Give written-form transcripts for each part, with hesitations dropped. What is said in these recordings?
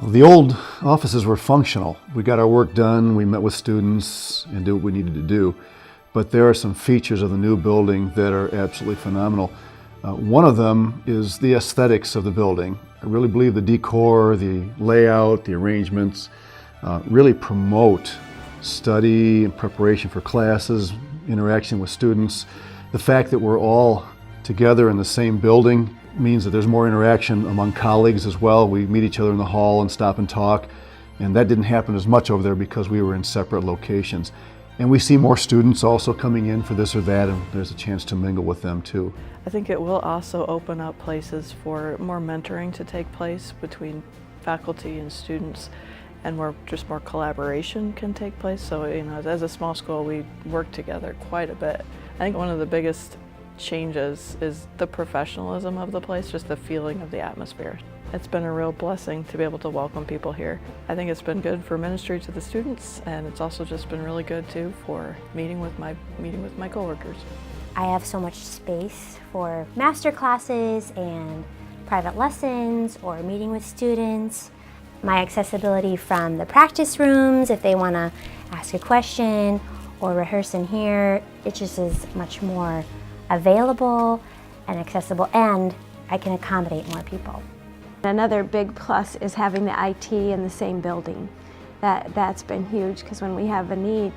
The old offices were functional. We got our work done, we met with students and did what we needed to do. But there are some features of the new building that are absolutely phenomenal. One of them is the aesthetics of the building. I really believe the decor, the layout, the arrangements really promote study and preparation for classes, interaction with students. The fact that we're all together in the same building means that there's more interaction among colleagues as well. We meet each other in the hall and stop and talk, and that didn't happen as much over there because we were in separate locations. And we see more students also coming in for this or that, and there's a chance to mingle with them too. I think it will also open up places for more mentoring to take place between faculty and students, and more collaboration can take place. So, as a small school, we work together quite a bit. I think one of the biggest changes is the professionalism of the place, just the feeling of the atmosphere. It's been a real blessing to be able to welcome people here. I think it's been good for ministry to the students, and it's also just been really good too for meeting with my coworkers. I have so much space for master classes and private lessons or meeting with students. My accessibility from the practice rooms, if they want to ask a question or rehearse in here, it just is much more available and accessible, and I can accommodate more people. Another big plus is having the IT in the same building. That's been huge, because when we have a need,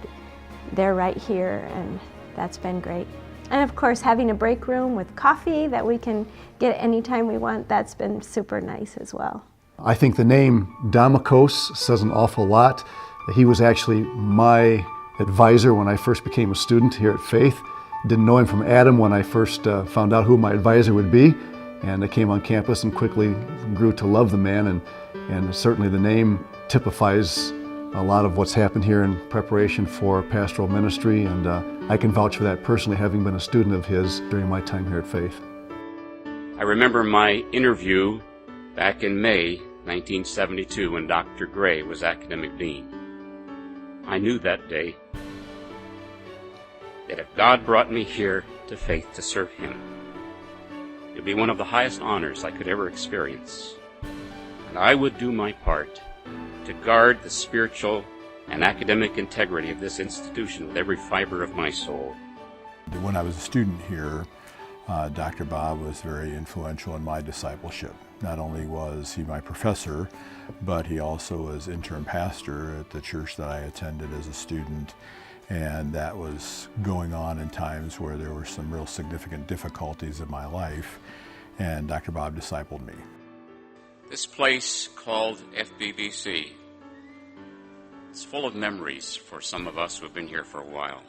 they're right here, and that's been great. And of course, having a break room with coffee that we can get anytime we want, that's been super nice as well. I think the name Domokos says an awful lot. He was actually my advisor when I first became a student here at Faith. Didn't know him from Adam when I first found out who my advisor would be, and I came on campus and quickly grew to love the man, and certainly the name typifies a lot of what's happened here in preparation for pastoral ministry, and I can vouch for that personally, having been a student of his during my time here at Faith. I remember my interview back in May 1972 when Dr. Gray was academic dean. I knew that day that if God brought me here to Faith to serve Him, it would be one of the highest honors I could ever experience. And I would do my part to guard the spiritual and academic integrity of this institution with every fiber of my soul. When I was a student here, Dr. Bob was very influential in my discipleship. Not only was he my professor, but he also was interim pastor at the church that I attended as a student. And that was going on in times where there were some real significant difficulties in my life, and Dr. Bob discipled me. This place called FBBC, it's full of memories for some of us who have been here for a while.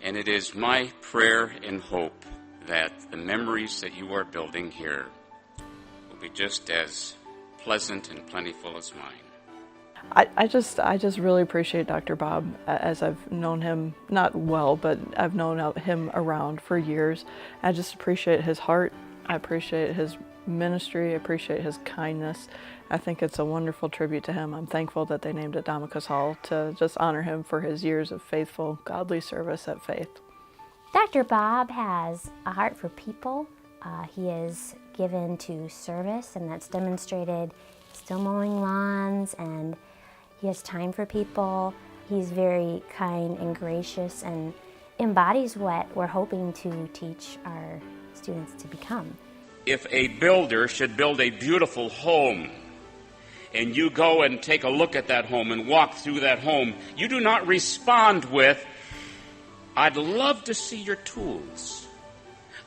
And it is my prayer and hope that the memories that you are building here will be just as pleasant and plentiful as mine. I just really appreciate Dr. Bob, as I've known him, not well, but I've known him around for years. I just appreciate his heart. I appreciate his ministry. I appreciate his kindness. I think it's a wonderful tribute to him. I'm thankful that they named it Domokos Hall to just honor him for his years of faithful, godly service at Faith. Dr. Bob has a heart for people. He is given to service, and that's demonstrated still mowing lawns, and he has time for people. He's very kind and gracious and embodies what we're hoping to teach our students to become. If a builder should build a beautiful home, and you go and take a look at that home and walk through that home, you do not respond with, "I'd love to see your tools.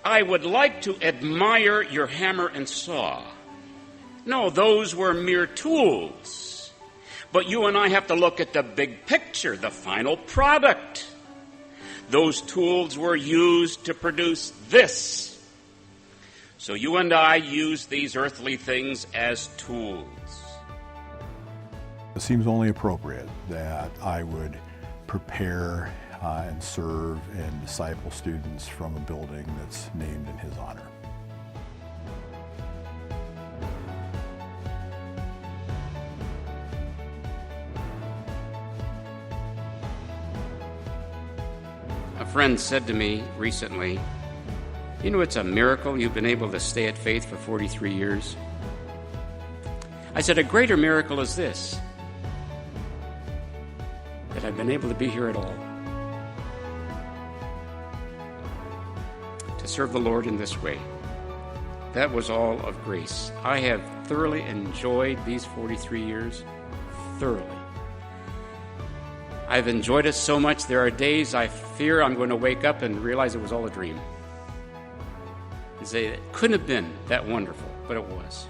I would like to admire your hammer and saw." No, those were mere tools. But you and I have to look at the big picture, the final product. Those tools were used to produce this. So you and I use these earthly things as tools. It seems only appropriate that I would prepare and serve and disciple students from a building that's named in his honor. A friend said to me recently, "You know, it's a miracle you've been able to stay at Faith for 43 years. I said, a greater miracle is this, that I've been able to be here at all, to serve the Lord in this way. That was all of grace. I have thoroughly enjoyed these 43 years, thoroughly. I've enjoyed it so much, there are days I fear I'm going to wake up and realize it was all a dream. And say, it couldn't have been that wonderful, but it was.